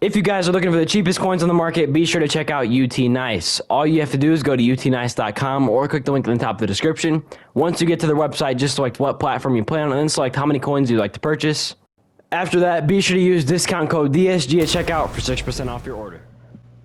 If you guys are looking for the cheapest coins on the market, be sure to check out UT Nice. All you have to do is go to utnice.com or click the link in the top of the description. Once you get to their website, just select what platform you plan on and then select how many coins you'd like to purchase. After that, be sure to use discount code DSG at checkout for 6% off your order.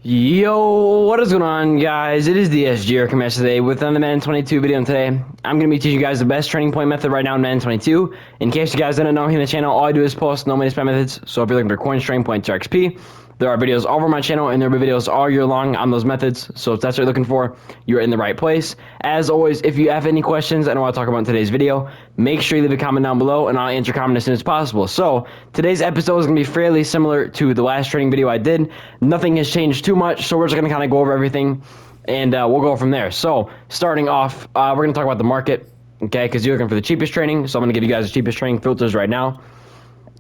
Yo, what is going on, guys? It is DSG here coming today with another Madden 22 video. And today, I'm going to be teaching you guys the best trading point method right now in Madden 22. In case you guys didn't know, here on the channel, all I do is post no money spam methods. So if you're looking for coins, trading points, or XP, there are videos all over my channel, and there will be videos all year long on those methods. So if that's what you're looking for, you're in the right place. As always, if you have any questions and want to talk about in today's video, make sure you leave a comment down below, and I'll answer your comment as soon as possible. So today's episode is going to be fairly similar to the last trading video I did. Nothing has changed too much, so we're just going to kind of go over everything, and we'll go from there. So starting off, we're going to talk about the market, okay, because you're looking for the cheapest trading. So I'm going to give you guys the cheapest trading filters right now,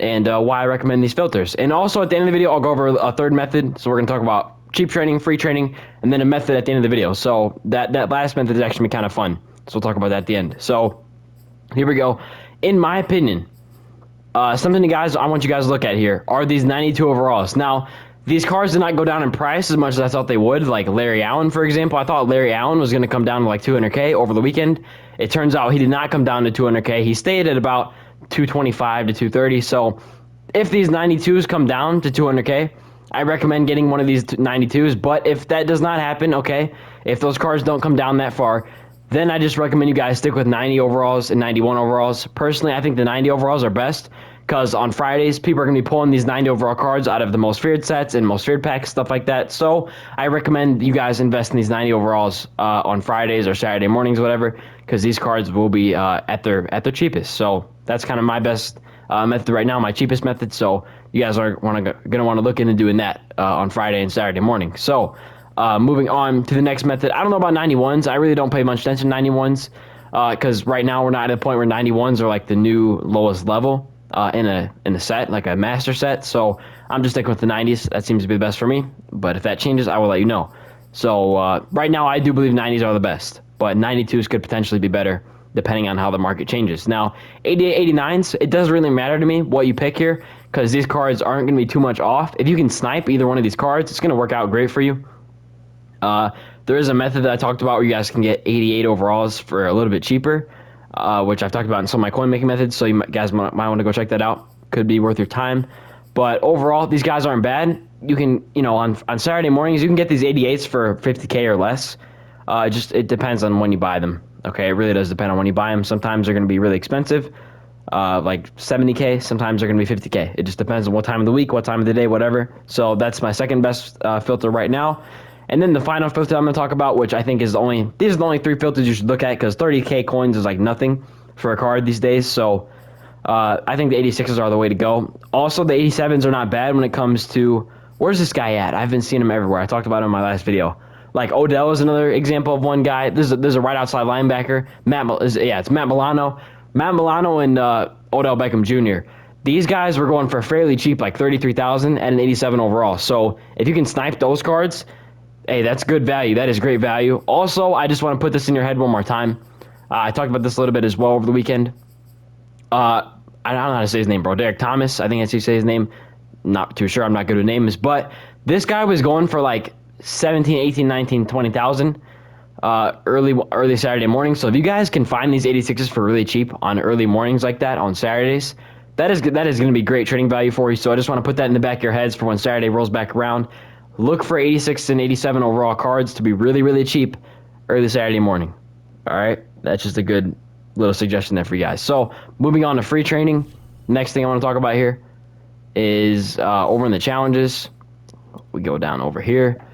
and why I recommend these filters. And also at the end of the video, I'll go over a third method. So we're going to talk about cheap trading, free trading, and then a method at the end of the video. So that last method is actually kind of fun. So we'll talk about that at the end. So here we go. In my opinion, something I want you guys to look at here are these 92 overalls. Now, these cards did not go down in price as much as I thought they would. Like Larry Allen, for example. I thought Larry Allen was going to come down to like 200K over the weekend. It turns out he did not come down to 200K. He stayed at about 225 to 230. So if these 92s come down to 200K, I recommend getting one of these 92s. But if that does not happen, okay, if those cards don't come down that far, then I just recommend you guys stick with 90 overalls and 91 overalls. Personally, I think the 90 overalls are best because on Fridays, people are going to be pulling these 90 overall cards out of the most feared sets and most feared packs, stuff like that. So I recommend you guys invest in these 90 overalls on Fridays or Saturday mornings, whatever, because these cards will be at their cheapest. So that's kind of my best method right now, my cheapest method. So you guys are going to want to look into doing that on Friday and Saturday morning. So moving on to the next method. I don't know about 91s. I really don't pay much attention to 91s because right now we're not at a point where 91s are like the new lowest level in a set, like a master set. So I'm just sticking with the 90s. That seems to be the best for me. But if that changes, I will let you know. So right now I do believe 90s are the best, but 92s could potentially be better depending on how the market changes. Now, 88, 89s, it doesn't really matter to me what you pick here because these cards aren't going to be too much off. If you can snipe either one of these cards, it's going to work out great for you. There is a method that I talked about where you guys can get 88 overalls for a little bit cheaper, which I've talked about in some of my coin making methods, so you guys might want to go check that out. Could be worth your time. But overall, these guys aren't bad. You can, on Saturday mornings, you can get these 88s for 50K or less. It depends on when you buy them. Okay, it really does depend on when you buy them. Sometimes they're going to be really expensive, like 70K. Sometimes they're going to be 50K. It just depends on what time of the week, what time of the day, whatever. So that's my second best filter right now. And then the final filter I'm going to talk about, which I think these are the only three filters you should look at because 30K coins is like nothing for a card these days. So I think the 86s are the way to go. Also, the 87s are not bad when it comes to, where's this guy at? I've been seeing him everywhere. I talked about him in my last video. Like Odell is another example of one guy. There's a right outside linebacker. It's Matt Milano. Matt Milano and Odell Beckham Jr. These guys were going for fairly cheap, like 33,000 at an 87 overall. So if you can snipe those cards, hey, that's good value. That is great value. Also, I just want to put this in your head one more time. I talked about this a little bit as well over the weekend. I don't know how to say his name, bro. Derek Thomas, I think that's how you say his name. Not too sure. I'm not good with names. But this guy was going for like 17, 18, 19, 20,000 early Saturday morning. So if you guys can find these 86s for really cheap on early mornings like that on Saturdays, that is going to be great trading value for you. So I just want to put that in the back of your heads for when Saturday rolls back around. Look for 86 and 87 overall cards to be really, really cheap early Saturday morning. All right, that's just a good little suggestion there for you guys. So moving on to free training. Next thing I want to talk about here is over in the challenges. We go down over here.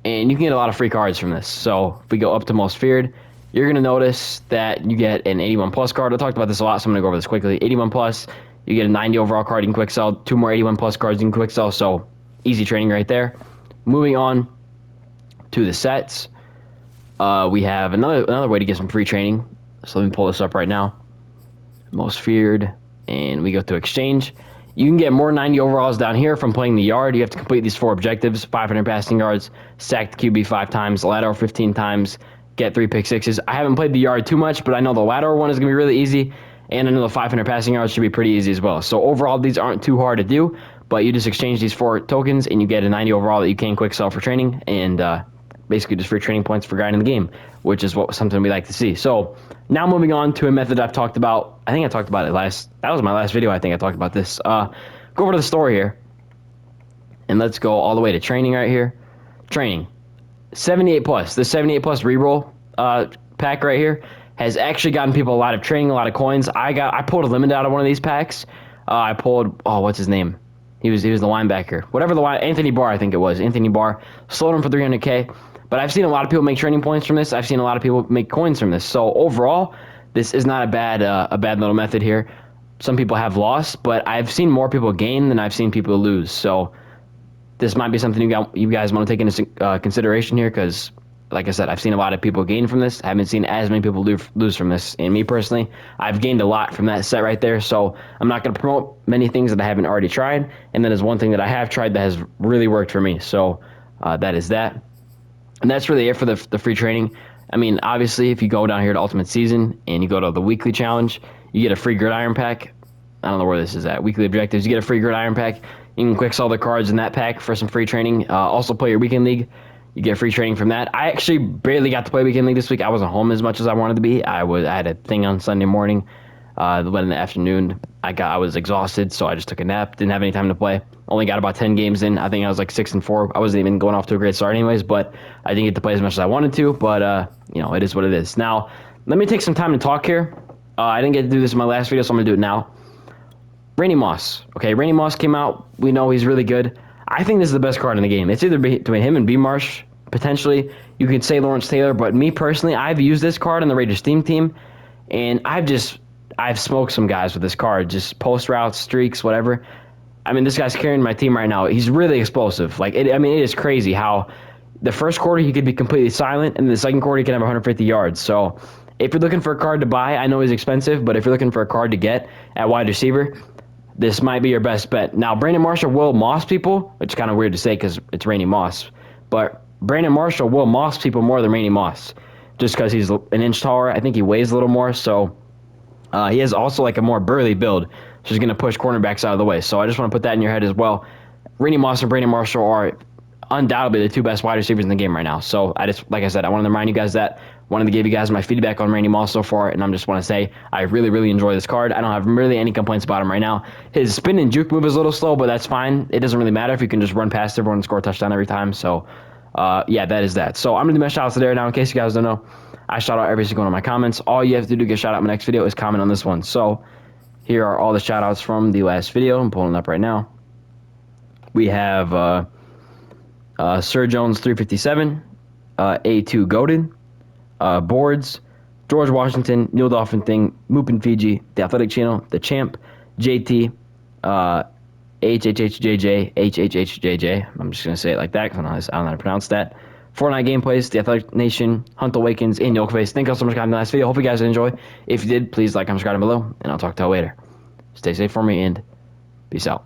And you can get a lot of free cards from this. So if we go up to most feared, you're going to notice that you get an 81 plus card. I talked about this a lot, so I'm going to go over this quickly. 81 plus, you get a 90 overall card you can quick sell. 2 more 81 plus cards you can quick sell. So easy trading right there. Moving on to the sets, we have another way to get some free training. So let me pull this up right now. Most feared, and we go to exchange. You can get more 90 overalls down here from playing the yard. You have to complete these 4 objectives: 500 passing yards, sack the QB 5 times, lateral 15 times, get 3 pick sixes. I haven't played the yard too much, but I know the lateral one is going to be really easy, and I know the 500 passing yards should be pretty easy as well. So overall, these aren't too hard to do, But you just exchange these 4 tokens, and you get a 90 overall that you can quick sell for training, and basically just free training points for grinding the game, which is something we like to see. So now moving on to a method I've talked about. I think I talked about it that was my last video. I think I talked about this. Go over to the store here, and let's go all the way to training right here. Training, 78 plus. The 78 plus reroll pack right here has actually gotten people a lot of training, a lot of coins. I pulled a limit out of one of these packs. I pulled, what's his name? He was the linebacker. Anthony Barr, I think it was. Anthony Barr. Sold him for 300K. But I've seen a lot of people make training points from this. I've seen a lot of people make coins from this. So overall, this is not a bad little method here. Some people have lost, but I've seen more people gain than I've seen people lose. So this might be something you guys want to take into consideration here, because, like I said, I've seen a lot of people gain from this. I haven't seen as many people lose from this. And me personally, I've gained a lot from that set right there. So I'm not going to promote many things that I haven't already tried. And then there's one thing that I have tried that has really worked for me. So that is that. And that's really it for the free training. I mean, obviously, if you go down here to Ultimate Season and you go to the weekly challenge, you get a free gridiron pack. I don't know where this is at. Weekly objectives, you get a free gridiron pack. You can quick sell the cards in that pack for some free training. Also play your weekend league. You get free training from that. I actually barely got to play weekend league this week. I wasn't home as much as I wanted to be. I had a thing on Sunday morning. But in the afternoon, I was exhausted, so I just took a nap. Didn't have any time to play. Only got about 10 games in. I think I was like 6-4. I wasn't even going off to a great start anyways, but I didn't get to play as much as I wanted to. But it is what it is. Now, let me take some time to talk here. I didn't get to do this in my last video, so I'm gonna do it now. Randy Moss. Okay, Randy Moss came out. We know he's really good. I think this is the best card in the game. It's either between him and B. Marsh, potentially. You could say Lawrence Taylor, but me personally, I've used this card on the Raiders Steam team, and I've smoked some guys with this card, just post routes, streaks, whatever. I mean, this guy's carrying my team right now. He's really explosive. It is crazy how the first quarter he could be completely silent, and the second quarter he can have 150 yards. So if you're looking for a card to buy, I know he's expensive, but if you're looking for a card to get at wide receiver, this might be your best bet. Now, Brandon Marshall will moss people, which is kind of weird to say because it's Randy Moss, but Brandon Marshall will moss people more than Randy Moss, just because he's an inch taller. I think he weighs a little more, so he has also like a more burly build, so he's going to push cornerbacks out of the way. So I just want to put that in your head as well. Randy Moss and Brandon Marshall are undoubtedly the 2 best wide receivers in the game right now. So like I said, I wanted to remind you guys that. Wanted to give you guys my feedback on Randy Moss so far, and I just want to say I really, really enjoy this card. I don't have really any complaints about him right now. His spin and juke move is a little slow, but that's fine. It doesn't really matter if you can just run past everyone and score a touchdown every time. So, yeah, that is that. So I'm going to do my shout-outs there now. In case you guys don't know, I shout out every single one of my comments. All you have to do to get shout out in my next video is comment on this one. So here are all the shout-outs from the last video. I'm pulling it up right now. We have Sir Jones 357, A2 Goated, Boards, George Washington, Neil Dolphin Thing, Moopin Fiji, The Athletic Channel, The Champ, JT, HHHJJ, HHHJJ. I'm just going to say it like that because I don't know how to pronounce that. Fortnite Gameplays, The Athletic Nation, Hunt Awakens, and Yolkface. Thank you all so much for watching the last video. Hope you guys enjoy. If you did, please like, comment, subscribe down below, and I'll talk to you later. Stay safe for me, and peace out.